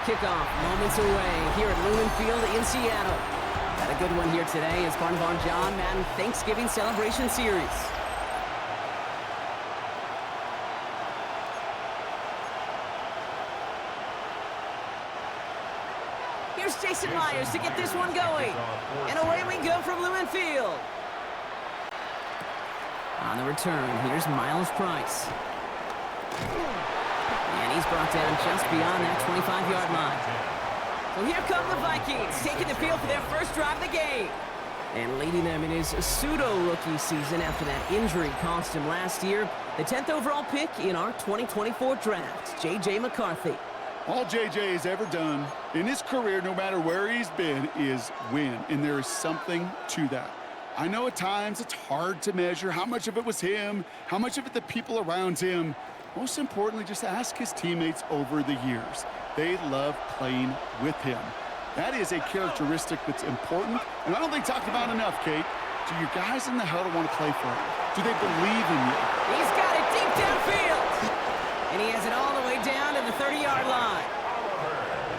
kickoff, moments away here at Lumen Field in Seattle. Got a good one here today as part of our John Madden Thanksgiving Celebration Series. Here's Jason Myers to get this one going. And away we go from Lumen Field. On the return, here's Miles Price. And he's brought down just beyond that 25-yard line. So here come the Vikings, taking the field for their first drive of the game. And leading them in his pseudo-rookie season after that injury cost him last year. The 10th overall pick in our 2024 draft, J.J. McCarthy. All J.J. has ever done in his career, no matter where he's been, is win. And there is something to that. I know at times it's hard to measure how much of it was him, how much of it the people around him. Most importantly, just ask his teammates over the years. They love playing with him. That is a characteristic that's important, and I don't think talked about enough, Kate. Do your guys in the huddle want to play for him? Do they believe in you? He's got it deep downfield. And he has it all the way down to the 30-yard line.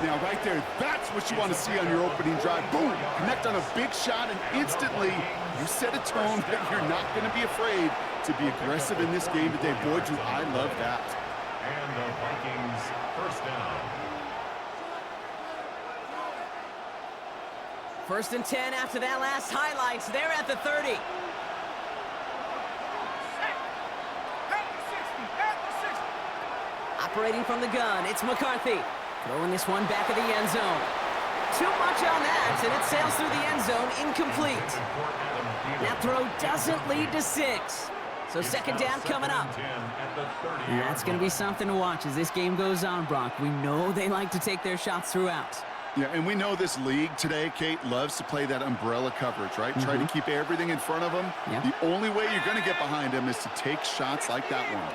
Now, right there, that's what you want to see on your opening drive. Boom! Connect on a big shot, and instantly you set a tone that you're not going to be afraid to be aggressive in this game today. Boy, do I love that. And the Vikings first down. First and 10 after that last highlights. They're at the 30. Operating from the gun, it's McCarthy. Throwing this one back of the end zone. Too much on that, and it sails through the end zone, incomplete. That throw doesn't lead to 6. So second down coming up. And that's going to be something to watch as this game goes on, Brock. We know they like to take their shots throughout. Yeah, and we know this league today, Kate, loves to play that umbrella coverage, right? Try to keep everything in front of them. Yep. The only way you're going to get behind them is to take shots like that one.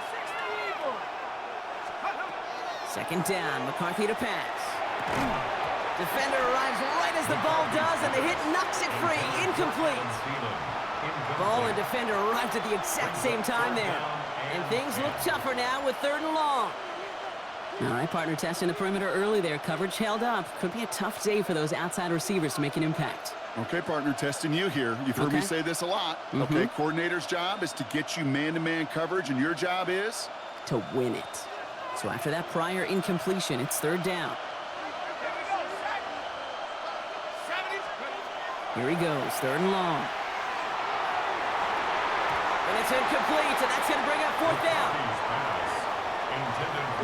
Second down, McCarthy to pass. Defender arrives right as the ball does, and the hit knocks it free. Incomplete. Ball and defender arrived at the exact same time there. And things look tougher now with 3rd and long. All right, partner, testing the perimeter early there. Coverage held up. Could be a tough day for those outside receivers to make an impact. Okay, partner, testing you here. You've heard me say this a lot. Okay, coordinator's job is to get you man-to-man coverage, and your job is? To win it. So after that prior incompletion, it's 3rd down. Here he goes, 3rd and long. And it's incomplete, and that's going to bring up 4th down.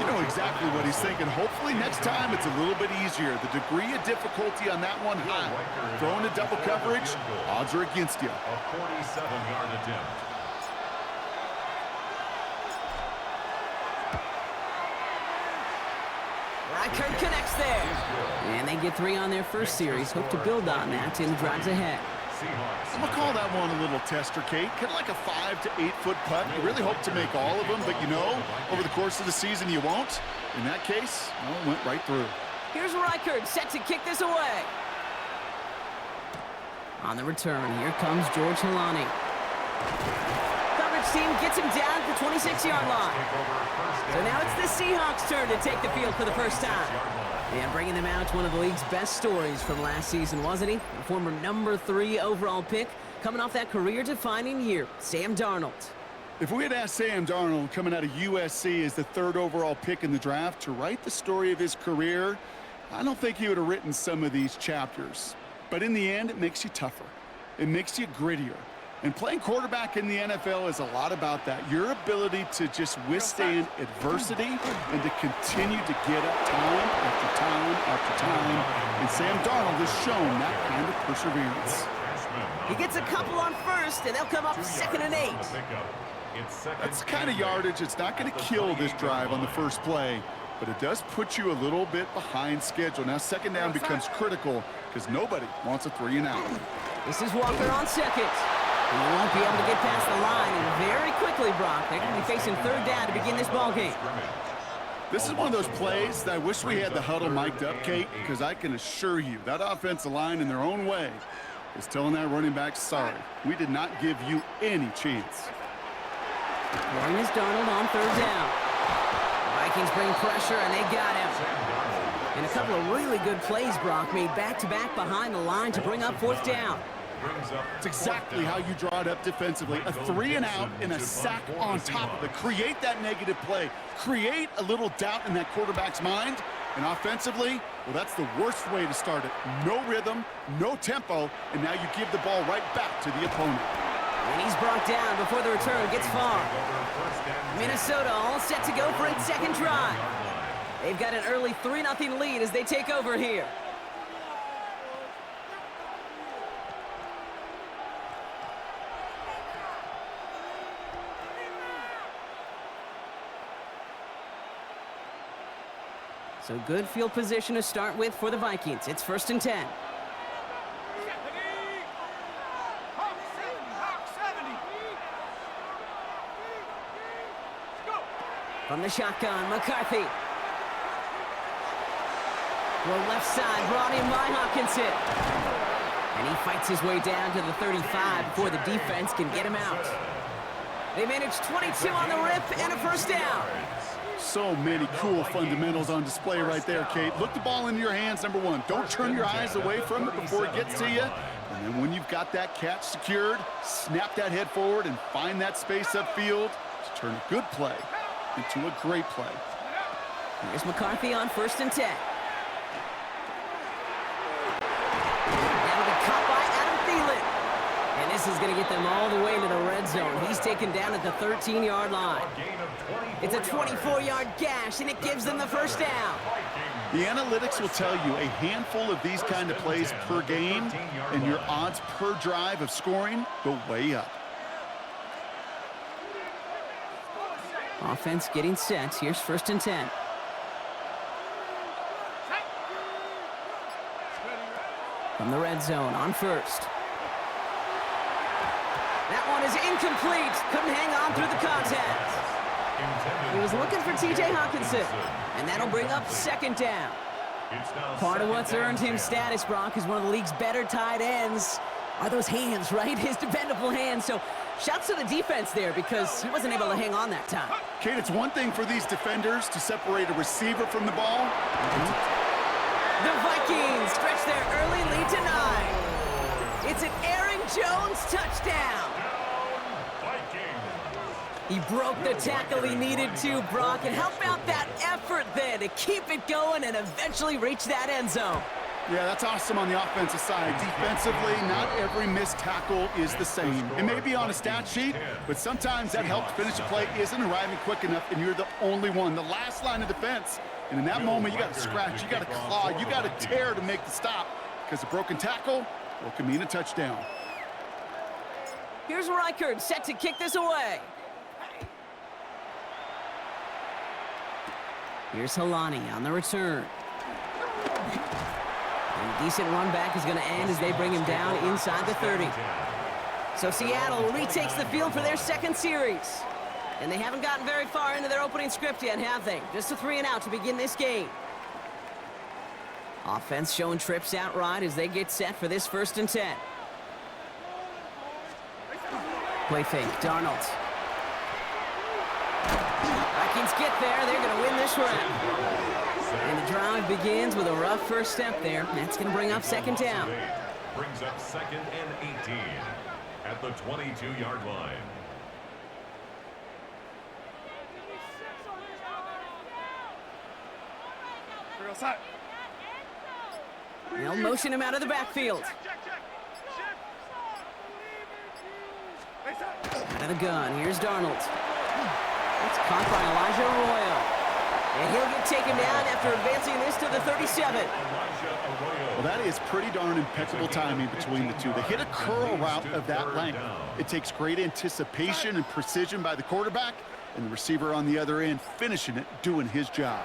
You know exactly what he's thinking. Hopefully next time it's a little bit easier. The degree of difficulty on that one high. Throwing a double coverage, odds are against you. A 47-yard attempt. Reichert connects there. And they get 3 on their first series. Hope to build on that in the drives ahead. I'm going to call that one a little tester, Kate. Kind of like a 5 to 8 foot putt. You really hope to make all of them, but you know, over the course of the season you won't. In that case, well, it went right through. Here's Reichert set to kick this away. On the return, here comes George Halani. Coverage team gets him down at the 26-yard line. So now it's the Seahawks' turn to take the field for the first time. And bringing them out, one of the league's best stories from last season, wasn't he? A former number 3 overall pick, coming off that career-defining year, Sam Darnold. If we had asked Sam Darnold, coming out of USC as the 3rd overall pick in the draft, to write the story of his career, I don't think he would have written some of these chapters. But in the end, it makes you tougher. It makes you grittier. And playing quarterback in the NFL is a lot about that. Your ability to just withstand adversity and to continue to get up time after time after time. And Sam Darnold has shown that kind of perseverance. He gets a couple on first, and they'll come up 2nd and 8. That's the kind of yardage. It's not going to kill this drive on the first play, but it does put you a little bit behind schedule. Now, 2nd down becomes critical because nobody wants a 3 and out. This is Walker on 2nd. And he won't be able to get past the line, and very quickly, Brock, they're going to be facing 3rd down to begin this ball game. This is one of those plays that I wish we had the huddle mic'd up, Kate, because I can assure you that offensive line in their own way is telling that running back, sorry, we did not give you any chance. Throwing is Darnold on 3rd down. The Vikings bring pressure, and they got him. And a couple of really good plays, Brock, made back-to-back behind the line to bring up fourth down. It's exactly how you draw it up defensively. A 3 and out and a sack on top of it. Create that negative play. Create a little doubt in that quarterback's mind. And offensively, well, that's the worst way to start it. No rhythm, no tempo, and now you give the ball right back to the opponent. And he's brought down before the return gets far. Minnesota all set to go for its second drive. They've got an early 3-0 lead as they take over here. So good field position to start with for the Vikings. It's 1st and 10. From the shotgun, McCarthy. The left side brought in by Hawkinson. And he fights his way down to the 35 before the defense can get him out. They manage 22 on the rip and a first down. So many cool fundamentals on display right there, Kate. Look the ball into your hands, number one. Don't turn your eyes away from it before it gets to you. And then when you've got that catch secured, snap that head forward and find that space upfield to turn a good play into a great play. Here's McCarthy on 1st and 10. That'll be caught by Adam Thielen. And this is going to get them all the way into the red zone. He's taken down at the 13-yard line. It's a 24-yard gash, and it gives them the first down. The analytics will tell you a handful of these kind of plays per game, and your odds per drive of scoring go way up. Offense getting set. Here's 1st and 10. From the red zone on 1st. That one is incomplete. Couldn't hang on through the contact. He was looking for T.J. Hawkinson, and that'll bring up 2nd down. Part of what's earned him status, Brock, is one of the league's better tight ends are those hands, right? His dependable hands. So shouts to the defense there because he wasn't able to hang on that time. Kate, it's one thing for these defenders to separate a receiver from the ball. The Vikings stretch their early lead to 9. It's an Aaron Jones touchdown. He broke the tackle he needed to, Brock, and help out that effort there to keep it going and eventually reach that end zone. Yeah, that's awesome on the offensive side. Defensively, not every missed tackle is the same. It may be on a stat sheet, but sometimes that help to finish a play isn't arriving quick enough, and you're the only one, the last line of defense. And in that moment, you got to scratch, you got to claw, you got to tear to make the stop, because a broken tackle, well, can mean a touchdown. Here's Reichard set to kick this away. Here's Helani on the return. And a decent run back is going to end as they bring him down inside the 30. So Seattle retakes the field for their second series. And they haven't gotten very far into their opening script yet, have they? Just a 3 and out to begin this game. Offense showing trips outright as they get set for this 1st and 10. Play fake, Darnold. Vikings get there, they're going to win this round. And the drive begins with a rough first step there. That's going to bring up 2nd down. Brings up 2nd and 18 at the 22-yard line. They'll motion him out of the backfield. Out of the gun, here's Darnold. It's caught by Elijah Arroyo. And he'll get taken down after advancing this to the 37. Well, that is pretty darn impeccable timing between the two. They hit a curl route of that length. It takes great anticipation and precision by the quarterback, and the receiver on the other end finishing it, doing his job.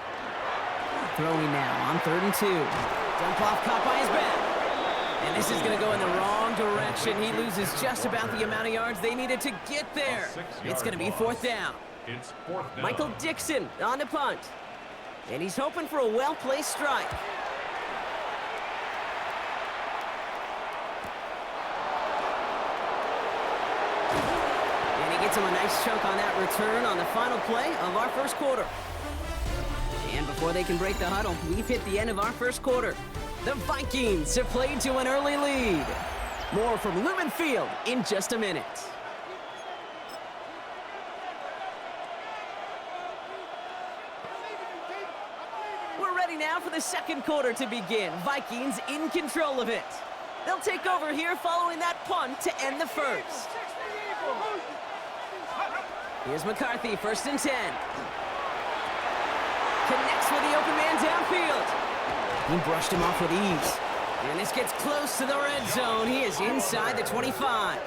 Throwing now on 3rd and 2. Dump off caught by his back. And this is going to go in the wrong direction. He loses just about the amount of yards they needed to get there. It's going to be 4th down. It's 4th down. Michael Dixon on the punt. And he's hoping for a well-placed strike. And he gets him a nice chunk on that return on the final play of our first quarter. And before they can break the huddle, we've hit the end of our first quarter. The Vikings have played to an early lead. More from Lumen Field in just a minute. We're ready now for the second quarter to begin. Vikings in control of it. They'll take over here following that punt to end the first. Here's McCarthy, 1st and 10. Connects with the open man downfield. He brushed him off with ease. And this gets close to the red zone. He is inside the 25.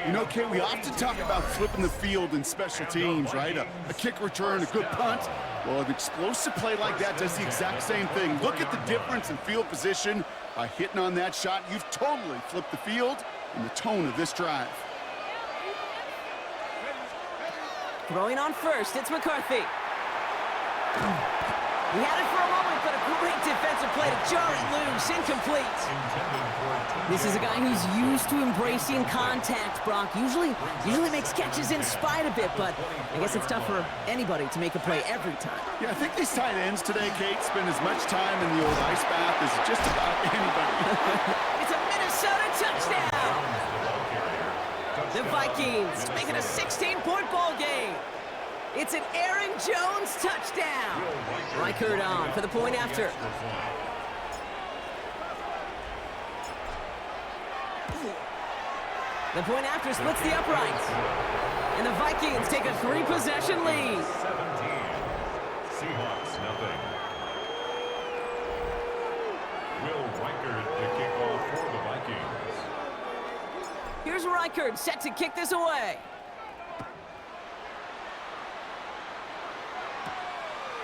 You know, Kate, we often talk about flipping the field in special teams, right? A kick return, a good punt. Well, an explosive play like that does the exact same thing. Look at the difference in field position. By hitting on that shot, you've totally flipped the field and the tone of this drive. Throwing on first, it's McCarthy. He had it for a moment, but a great defensive play to jar it loose. Incomplete. This is a guy who's used to embracing contact, Brock. Usually makes catches in spite of it, but I guess it's tough for anybody to make a play every time. Yeah, I think these tight ends today, Kate, spend as much time in the old ice bath as just about anybody. It's a Minnesota touchdown. The Vikings make it a 16-point ball game. It's an Aaron Jones touchdown. Reichert on for the point after. The point after splits the uprights. And the Vikings take a 3-possession lead. 17. Seahawks, nothing. Will Reichert the kickoff for the Vikings. Here's Reichert set to kick this away.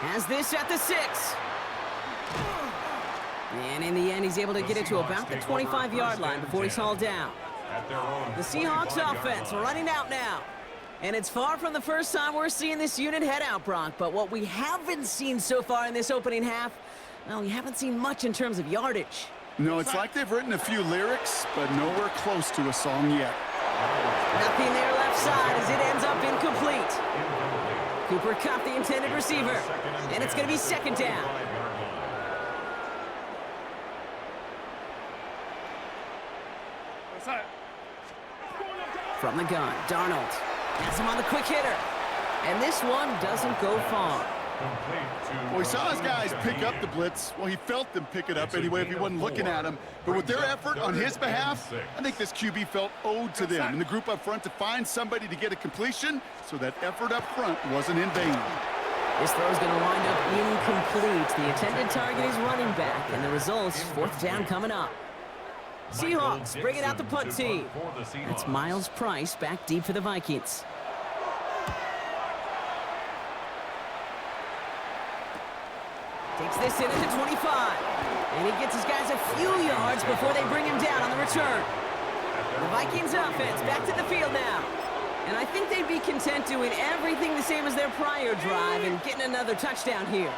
Has this at the 6. And in the end, he's able to get it to about the 25-yard line before he's hauled down. The Seahawks offense running out now. And it's far from the first time we're seeing this unit head out, Brock. But what we haven't seen so far in this opening half, well, we haven't seen much in terms of yardage. No, it's like they've written a few lyrics, but nowhere close to a song yet. Nothing there left side as it ends up incomplete. Cooper Kupp, the intended receiver. And it's going to be 2nd down. From the gun, Darnold has him on the quick hitter. And this one doesn't go far. Well, he saw his guys pick up the blitz. Well, he felt them pick it up anyway if he wasn't looking at him. But with their effort on his behalf, I think this QB felt owed to them and the group up front to find somebody to get a completion, so that effort up front wasn't in vain. This throw is going to wind up incomplete. The intended target is running back, and the result's 4th down coming up. Seahawks bringing out the punt team. That's Miles Price back deep for the Vikings. Takes this in at the 25. And he gets his guys a few yards before they bring him down on the return. The Vikings offense back to the field now. And I think they'd be content doing everything the same as their prior drive and getting another touchdown here.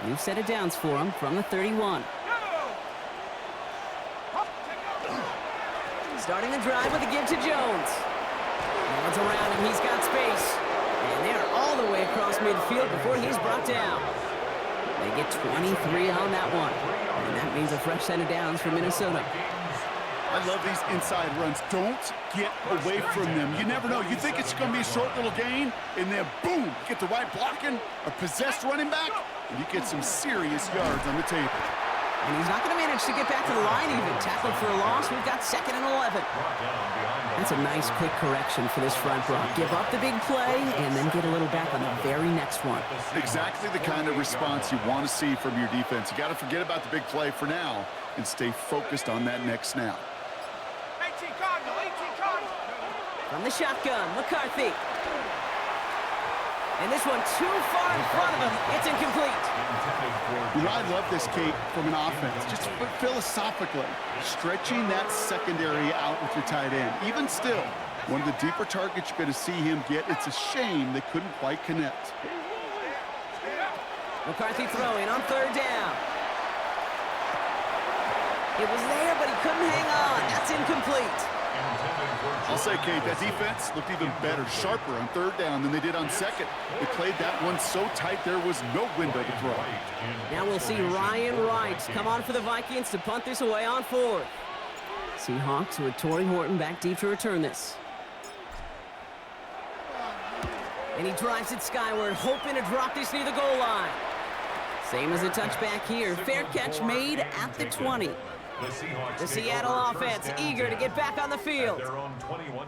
New set of downs for him from the 31. Starting the drive with a give to Jones. Hands around him, he's got space. And they're all the way across midfield before he's brought down. They get 23 on that one. And that means a fresh set of downs for Minnesota. I love these inside runs. Don't get away from them. You never know. You think it's going to be a short little gain, and then boom, get the right blocking, a possessed running back, and you get some serious yards on the table. And he's not going to manage to get back to the line even. Tackled for a loss. We've got 2nd and 11. That's a nice quick correction for this front row. Give up the big play and then get a little back on the very next one. Exactly the kind of response you want to see from your defense. You got to forget about the big play for now and stay focused on that next snap. From the shotgun, McCarthy. And this one too far in front of him. It's incomplete. You know, I love this, Kate, from an offense. Just philosophically, stretching that secondary out with your tight end. Even still, one of the deeper targets you're going to see him get. It's a shame they couldn't quite connect. McCarthy throwing on 3rd down. It was there, but he couldn't hang on. That's incomplete. I'll say, Kate, that defense looked even better, sharper on third down than they did on second. They played that one so tight there was no window to throw. Now we'll see Ryan Wright come on for the Vikings to punt this away on fourth. Seahawks with Torrey Horton back deep to return this. And he drives it skyward, hoping to drop this near the goal line. Same as a touchback here. Fair catch made at the 20. The Seattle offense eager to get back on the field.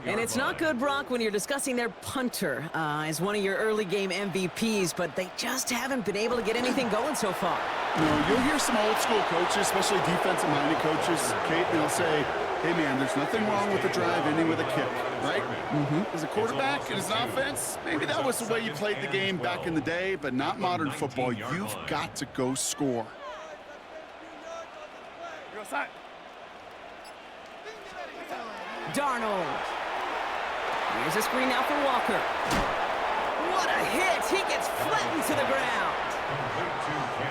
And it's not good, Brock, when you're discussing their punter as one of your early game MVPs, but they just haven't been able to get anything going so far. No, you'll hear some old school coaches, especially defensive-minded coaches, Kate, and they'll say, hey, man, there's nothing wrong with the drive ending with a kick, right? As a quarterback and as an offense, maybe that was the way you played the game back in the day, but not modern football. You've got to go score. Darnold. Here's a screen now for Walker. What a hit! He gets flattened to the ground.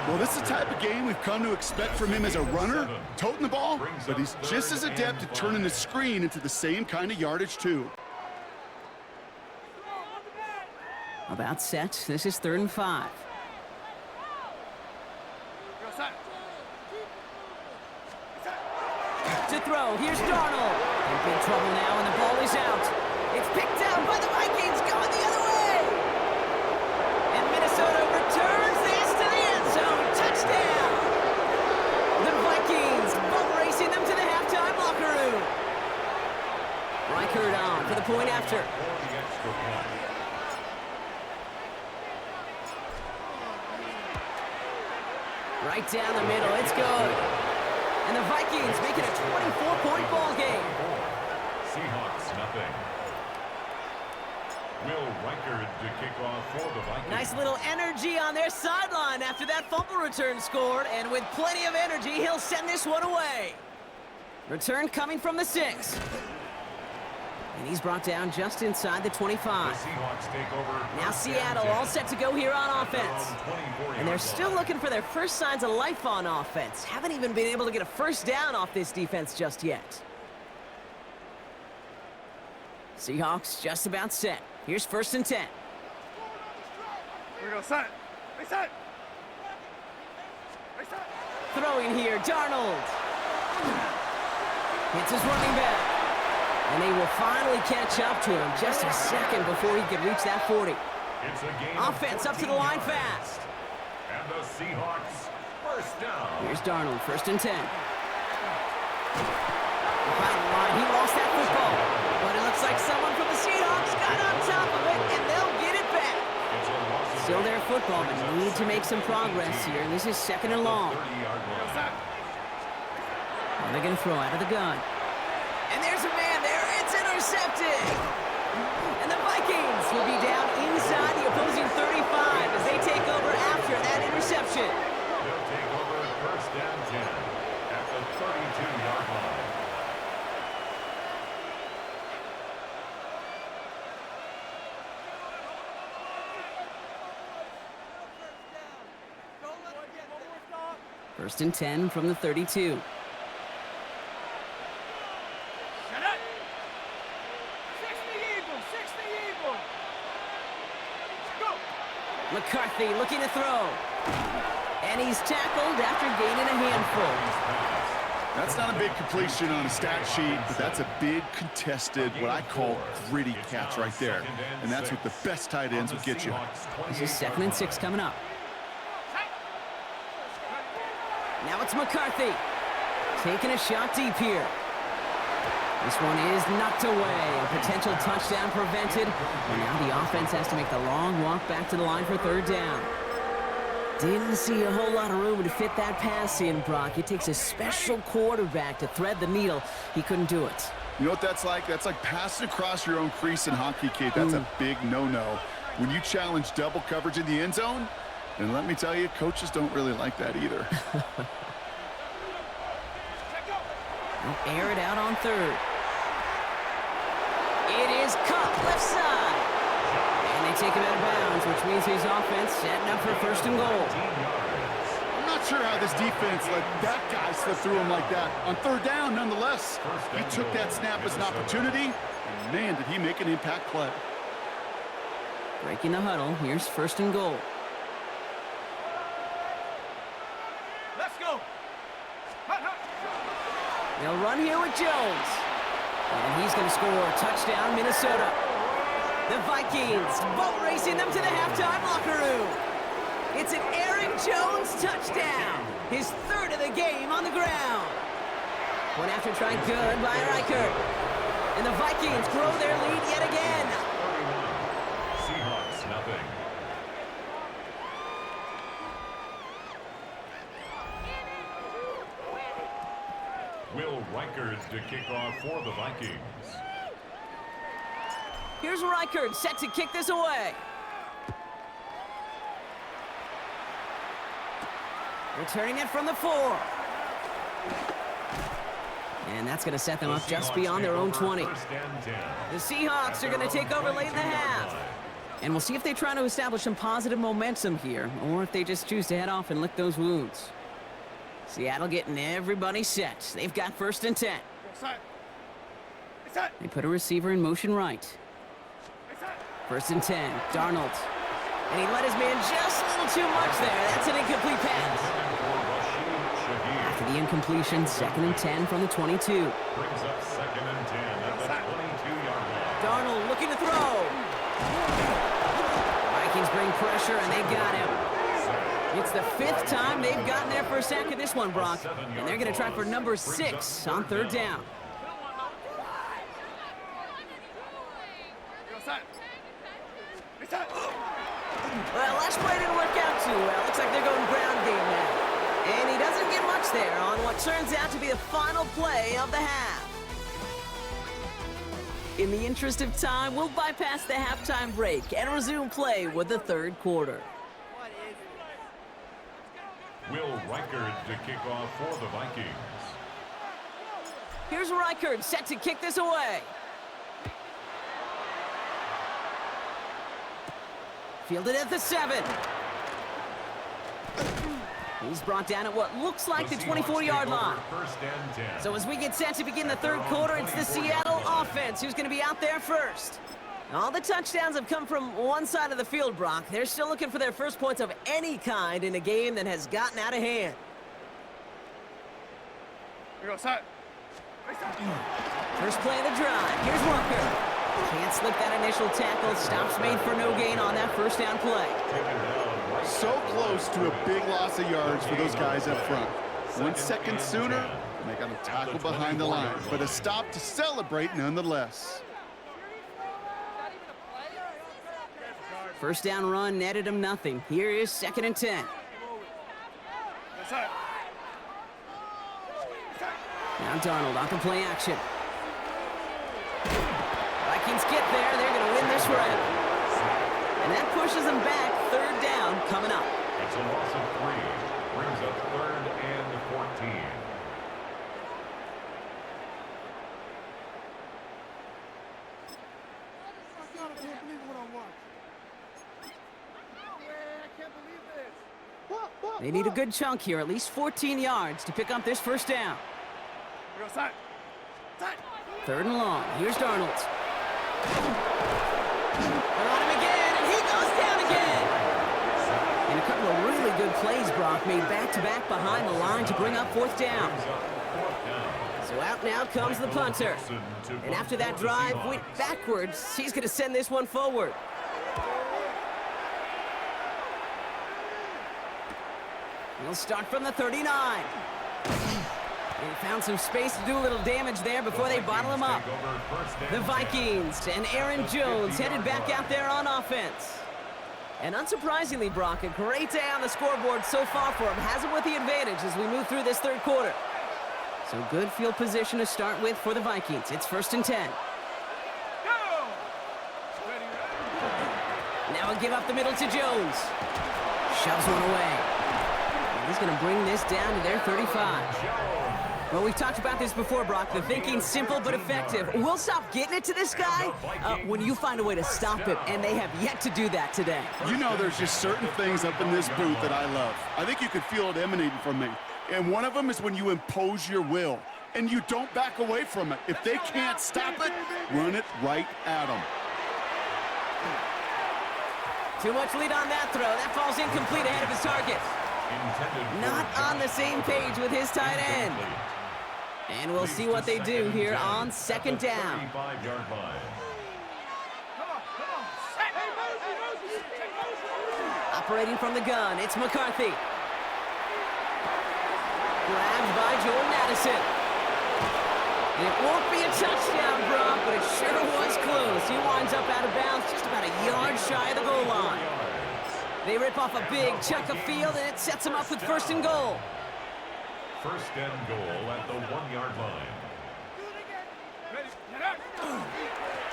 Well, this is the type of game we've come to expect from him as a runner, toting the ball, but he's just as adept at turning the screen into the same kind of yardage, too. About set. This is 3rd and 5. To throw. Here's Darnold. In big trouble now, and the ball is out. It's picked out by the Vikings, going the other way. And Minnesota returns this to the end zone. Touchdown. The Vikings boat racing them to the halftime locker room. Reichert on for the point after. Right down the middle. It's good. And the Vikings make it a 24-point ball game. Seahawks, nothing. Will Reichert to kick off for the Vikings. Nice little energy on their sideline after that fumble return scored. And with plenty of energy, he'll send this one away. Return coming from the 6. And he's brought down just inside the 25. The Seahawks take over. Now Seattle all set to go here on offense. And they're still looking for their first signs of life on offense. Haven't even been able to get a first down off this defense just yet. Seahawks just about set. Here's 1st and 10. Here we go, set. Reset. Reset. Throwing here, Darnold. Hits his running back. And they will finally catch up to him just a second before he could reach that 40. It's a game Offense up to the line fast. And the Seahawks first down. Here's Darnold, 1st and 10. Behind the line, he lost that football. But it looks like someone from the Seahawks got on top of it, and they'll get it back. Still their football, but need to make some progress here. And this is 2nd and long. And they're going to throw out of the gun. And there's a man there. It's intercepted. And the Vikings will be down inside the opposing 35 as they take over after that interception. They'll take over 1st and 10 at the 32-yard line. First and 10 from the 32. McCarthy looking to throw. And he's tackled after gaining a handful. That's not a big completion on a stat sheet, but that's a big contested, what I call gritty catch right there. And that's what the best tight ends will get you. This is 2nd and 6 coming up. Now it's McCarthy. Taking a shot deep here. This one is knocked away. A potential touchdown prevented. And now the offense has to make the long walk back to the line for 3rd down. Didn't see a whole lot of room to fit that pass in, Brock. It takes a special quarterback to thread the needle. He couldn't do it. You know what that's like? That's like passing across your own crease in hockey, Kate. That's a big no-no. When you challenge double coverage in the end zone, and let me tell you, coaches don't really like that either. They'll air it out on 3rd. It is caught left side. And they take him out of bounds, which means his offense setting up for 1st and goal. I'm not Not sure how this defense let that guy slip through him like that. On third down, nonetheless, he took that snap as an opportunity, and man, did he make an impact play. Breaking the huddle. Here's first and goal. Let's go. They'll run here with Jones. And he's going to score a touchdown, Minnesota. The Vikings boat racing them to the halftime locker room. It's an Aaron Jones touchdown. His third of the game on the ground. One after try good by Reichert. And the Vikings grow their lead yet again. 31. Seahawks, nothing. Will Reichert to kick off for the Vikings. Here's Reichert set to kick this away. Returning it from the 4. And that's going to set them up just beyond their own 20. The Seahawks are going to take over late in the half. And we'll see if they try to establish some positive momentum here, or if they just choose to head off and lick those wounds. Seattle getting everybody set. They've got first and 10. They put a receiver in motion right. First and 10, Darnold. And he let his man just a little too much there. That's an incomplete pass. After the incompletion, second and 10 from the 22. Brings up second and 10 at the 22-yard line. Darnold looking to throw. Vikings bring pressure, and they got him. It's the 5th time they've gotten their first sack in this one, Brock. And they're going to try for number 6 on third down. Well, last play didn't work out too well. Looks like they're going ground game now. And he doesn't get much there on what turns out to be the final play of the half. In the interest of time, we'll bypass the halftime break and resume play with the third quarter. Will Reichert to kick off for the Vikings. Here's Reichert set to kick this away. Fielded at the 7. He's brought down at what looks like the 24-yard line. So as we get set to begin the third quarter, it's the Seattle offense who's going to be out there first. All the touchdowns have come from one side of the field, Brock. They're still looking for their first points of any kind in a game that has gotten out of hand. First play of the drive. Here's Rucker. Can't slip that initial tackle. Stops made for no gain on that first down play. So close to a big loss of yards for those guys up front. 1 second sooner, and they got a tackle behind the line, but a stop to celebrate nonetheless. First down run netted him nothing. Here is second and 10. Now Darnold off the play action. Vikings get there. They're going to win this round. And that pushes them back. Third down coming up. It's a loss of 3. Brings up third and 14. They need a good chunk here, at least 14 yards to pick up this first down. Third and long. Here's Darnold. They're on him again, and he goes down again. And a couple of really good plays, Brock, made back-to-back behind the line to bring up fourth down. So out now comes the punter. And after that drive went backwards, he's going to send this one forward. He'll start from the 39. They found some space to do a little damage there before they bottle him up. The Vikings and Aaron Jones headed back out there on offense. And unsurprisingly, Brock, a great day on the scoreboard so far for him. Has him with the advantage as we move through this third quarter. So good field position to start with for the Vikings. It's first and 10. Now a give up the middle to Jones. Shoves one away. And he's going to bring this down to their 35. Well, we've talked about this before, Brock. The thinking's simple but effective. We'll stop getting it to this guy when you find a way to stop him, and they have yet to do that today. You know, there's just certain things up in this booth that I love. I think you could feel it emanating from me. And one of them is when you impose your will, and you don't back away from it. If they can't stop it, run it right at them. Too much lead on that throw. That falls incomplete ahead of his target. Not on the same page with his tight end. And we'll see what they do here on second down. Operating from the gun, it's McCarthy. Grabbed by Jordan Addison. It won't be a touchdown, Brock, but it sure was close. He winds up out of bounds just about a yard shy of the goal line. They rip off a big chunk of field, and it sets them up with first and goal. First and goal at the 1-yard line.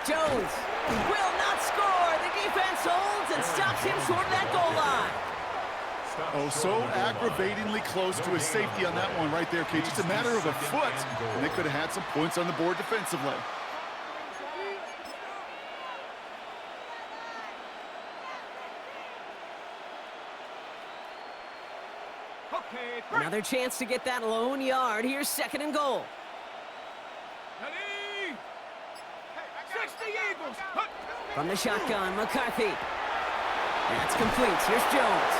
Jones will not score. The defense holds and stops him short of that goal line. Oh, so aggravatingly close to a safety on that one right there, Kate. Just a matter of a foot, and they could have had some points on the board defensively. Another chance to get that lone yard. Here's second and goal. From the shotgun, McCarthy. That's complete. Here's Jones.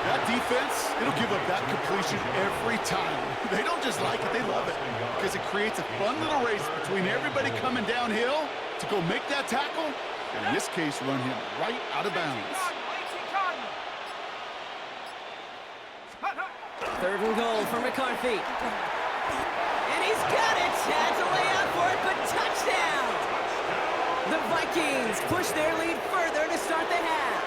That defense, it'll give up that completion every time. They don't just like it, they love it. Because it creates a fun little race between everybody coming downhill to go make that tackle, and in this case, run him right out of bounds. Third and goal for McCarthy. And he's got it. Had to lay out for it, but touchdown! The Vikings push their lead further to start the half.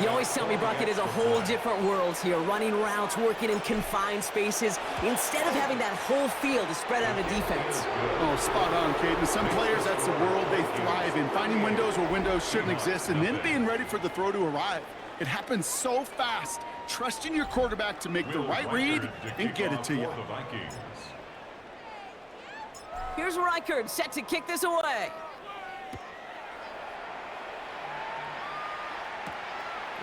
You always tell me, Brock, it is a whole different world here. Running routes, working in confined spaces, instead of having that whole field to spread out a defense. Oh, spot on, Caden. Some players, that's the world they thrive in. Finding windows where windows shouldn't exist, and then being ready for the throw to arrive. It happens so fast. Trusting your quarterback to make the right read and get it to you. Here's Reichard, set to kick this away.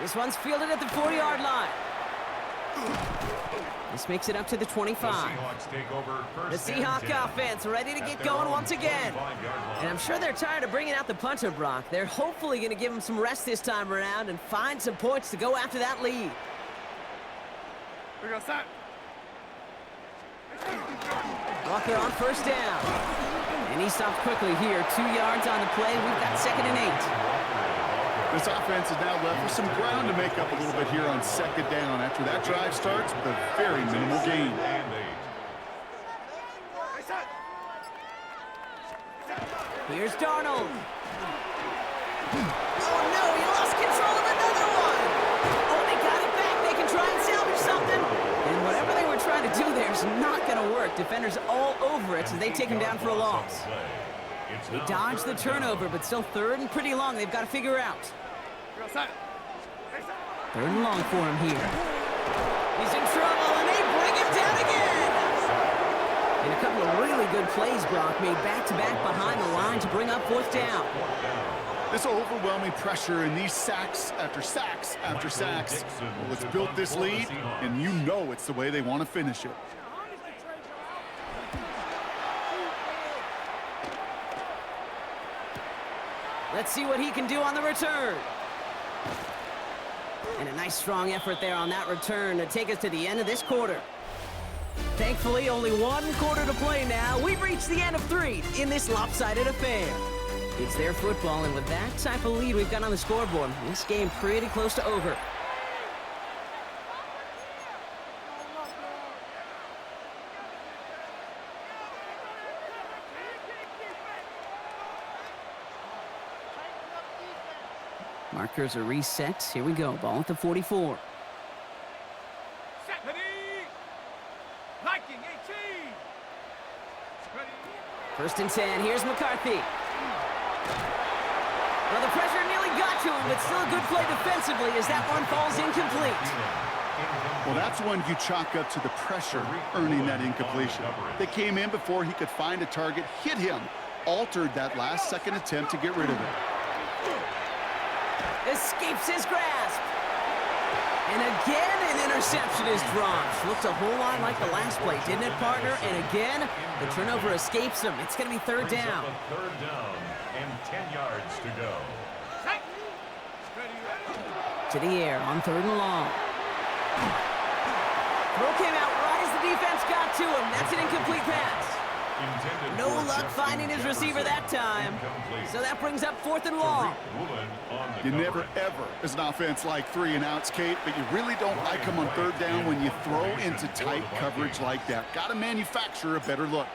This one's fielded at the 40-yard line. This makes it up to the 25. The Seahawk offense ready to get going once again. And I'm sure they're tired of bringing out the punter, Brock. They're hopefully going to give him some rest this time around and find some points to go after that lead. Walker on first down. And he stopped quickly here. 2 yards on the play. We've got second and 8. This offense is now left with some ground to make up a little bit here on second down after that drive starts with a very minimal gain. Here's Darnold. Oh no, he lost control of another one. Oh, they got it back. They can try and salvage something. And whatever they were trying to do there is not going to work. Defenders all over it as they take him down for a loss. They dodged the turnover, but still third and pretty long. They've got to figure out. Third and long for him here. He's in trouble, and they bring him down again. And a couple of really good plays, Brock, made back-to-back behind the line to bring up fourth down. This overwhelming pressure and these sacks after sacks after sacks. Well, it's built this lead, and you know it's the way they want to finish it. Let's see what he can do on the return. And a nice strong effort there on that return to take us to the end of this quarter. Thankfully, only one quarter to play now. We've reached the end of 3 in this lopsided affair. It's their football, and with that type of lead we've got on the scoreboard, this game pretty close to over. Markers are reset. Here we go. Ball at the 44. First and 10. Here's McCarthy. Well, the pressure nearly got to him, but still a good play defensively as that one falls incomplete. Well, that's one you chalk up to the pressure earning that incompletion. They came in before he could find a target, hit him, altered that last-second attempt to get rid of it. Escapes his grasp. And again, an interception is dropped. Looked a whole lot like the last play, didn't it, partner? And again, the turnover escapes him. It's going to be third down. Third down and 10 yards to go. To the air on third and long. Throw came out right as the defense got to him. That's an incomplete pass. No luck finding his receiver that time. So that brings up fourth and long. You never, ever, as an offense, like 3 and outs, Kate, but you really don't like them on third down when you throw into tight coverage like that. Got to manufacture a better look.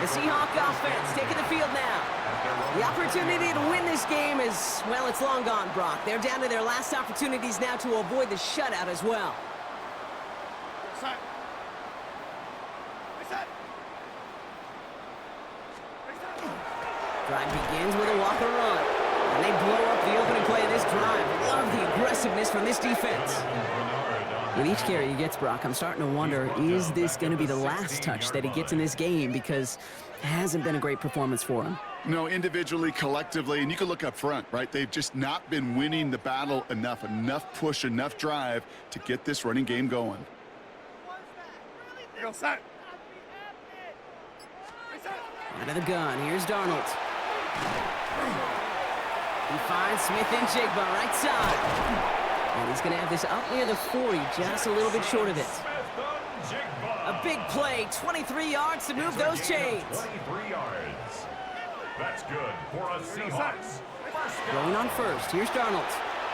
The Seahawk offense taking the field now. The opportunity to win this game is, well, it's long gone, Brock. They're down to their last opportunities now to avoid the shutout as well. Drive begins with a walker run. And they blow up the opening play of this drive. Love the aggressiveness from this defense. With each carry he gets, Brock, I'm starting to wonder, is this going to be the last touch that he gets in this game? Because it hasn't been a great performance for him. No, individually, collectively, and you can look up front, right? They've just not been winning the battle enough push, enough drive to get this running game going. Go set. Out of the gun, here's Darnold. He finds Smith and Jigba right side. And he's going to have this up near the 40, just a little bit short of it. A big play, 23 yards to move those chains. 23 yards. That's good for a Seahawks. Going on first, here's Darnold.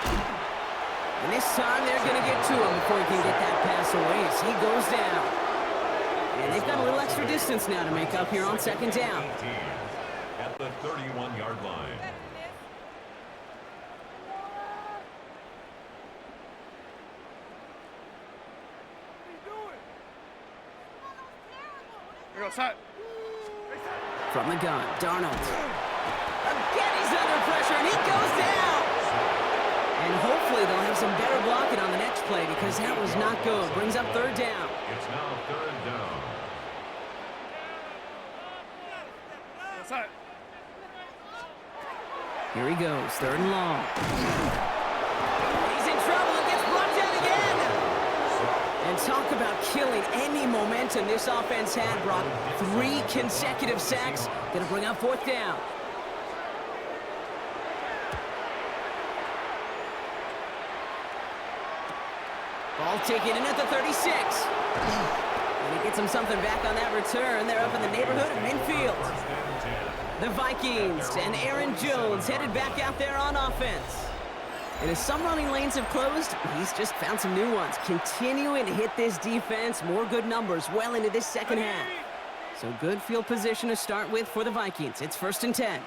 And this time they're going to get to him before he can get that pass away as he goes down. And they've got a little extra distance now to make up here on second down. At the 31-yard line. From the gun, Darnold. Again, he's under pressure, and he goes down. And hopefully they'll have some better blocking on the next play because that was not good. Brings up third down. It's now third down. Here he goes, third and long. He's in trouble and gets brought down again. And talk about killing any momentum this offense had, Brock. 3 consecutive sacks. Going to bring up fourth down. Ball taken in at the 36. And he gets him something back on that return. They're up in the neighborhood of midfield. The Vikings and Aaron Jones headed back out there on offense. And as some running lanes have closed, he's just found some new ones. Continuing to hit this defense, more good numbers well into this second half. So good field position to start with for the Vikings. It's first and 10.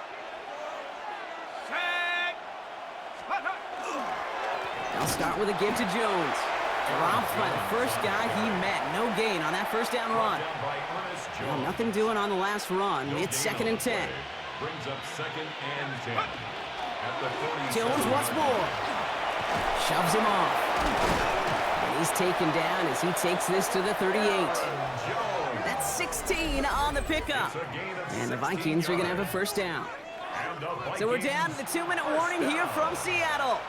They'll start with a give to Jones. Dropped by the first guy he met. No gain on that first down run. Well, nothing doing on the last run. It's second and 10. Brings up second and 10. Jones once more. Shoves him off. And he's taken down as he takes this to the 38. That's 16 on the pickup. And the Vikings are going to have a first down. So we're down to the 2-minute warning here from Seattle.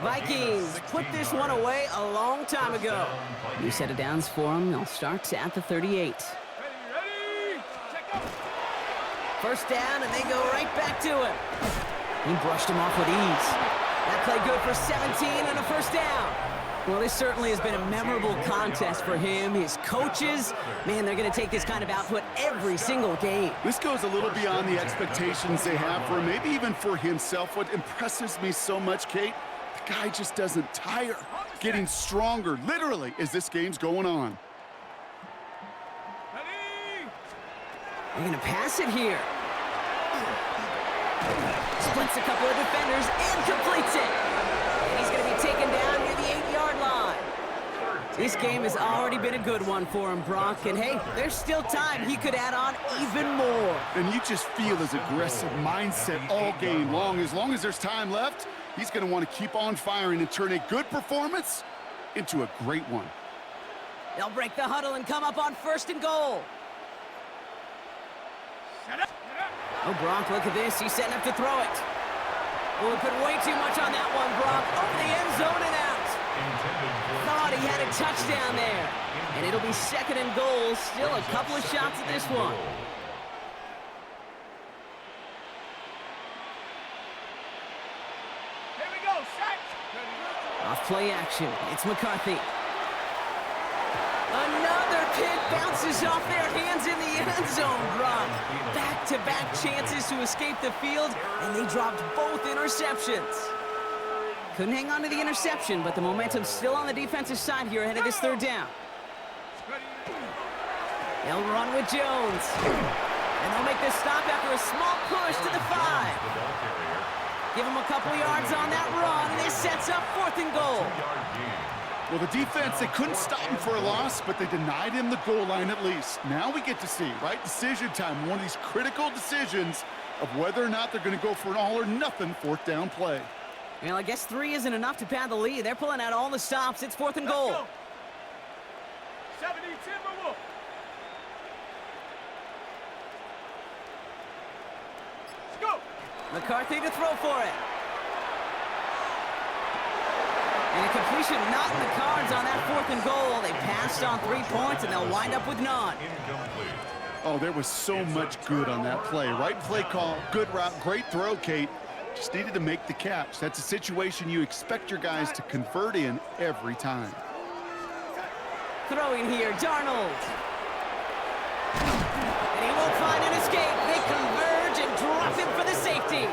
Vikings put this one away a long time ago. New set of downs for them. They'll start at the 38. First down, and they go right back to him. He brushed him off with ease. That play good for 17 and a first down. Well, this certainly has been a memorable contest for him. His coaches, man, they're going to take this kind of output every single game. This goes a little beyond the expectations they have for him, maybe even for himself. What impresses me so much, Kate, the guy just doesn't tire. Getting stronger, literally, as this game's going on. They're going to pass it here. Splits a couple of defenders and completes it. And he's going to be taken down near the 8-yard line. This game has already been a good one for him, Brock. And hey, there's still time. He could add on even more. And you just feel his aggressive mindset all game long. As long as there's time left, he's going to want to keep on firing and turn a good performance into a great one. They'll break the huddle and come up on 1st and goal. Oh, Brock, look at this. He's setting up to throw it. Oh, he put way too much on that one, Brock. Over the end zone and out. Thought he had a touchdown there. And it'll be 2nd and goal. Still a couple of shots at this one. Here we go, set. Off play action. It's McCarthy. Another pick bounces off their hands in the end zone, Brock. Back-to-back chances to escape the field, and they dropped both interceptions. Couldn't hang on to the interception, but the momentum's still on the defensive side here ahead of this 3rd down. They'll run with Jones. And they'll make this stop after a small push to the 5. Give him a couple yards on that run, and this sets up 4th and goal. Well, the defense, they couldn't stop him for a loss, but they denied him the goal line at least. Now we get to see, right, decision time, one of these critical decisions of whether or not they're going to go for an all-or-nothing 4th down play. Well, I guess 3 isn't enough to pad the lead. They're pulling out all the stops. It's 4th and goal. Let's go. 70 Timberwolf. Let's go. McCarthy to throw for it. And a completion not in the cards on that 4th and goal. They passed on 3 points, and they'll wind up with none. Oh, there was so much good on that play. Right play call, good route, great throw, Kate. Just needed to make the catch. That's a situation you expect your guys to convert in every time. Throwing here, Darnold. And he won't find an escape. They converge and drop him for the safety.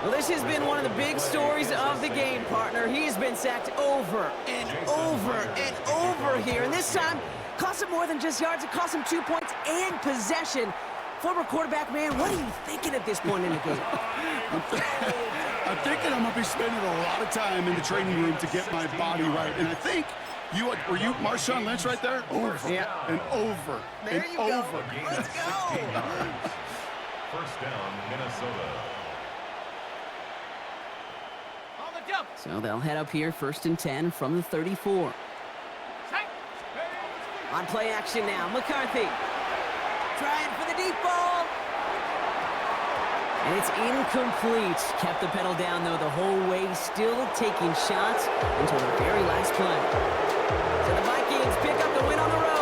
Well, this has been one of the big stories of the game, partner. He's been sacked over and over and over here. And this time, cost him more than just yards. It cost him 2 points and possession. Former quarterback, man, what are you thinking at this point in the game? I'm thinking I'm going to be spending a lot of time in the training room to get my body right. And I think were you Marshawn Lynch right there? Over and over There and you go. over. Let's go. 1st down, Minnesota. On the jump. So they'll head up here, 1st and 10 from the 34. Set. On play action now, McCarthy. Trying for the deep ball. And it's incomplete. Kept the pedal down, though, the whole way, still taking shots until the very last play. So the Vikings pick up the win on the road.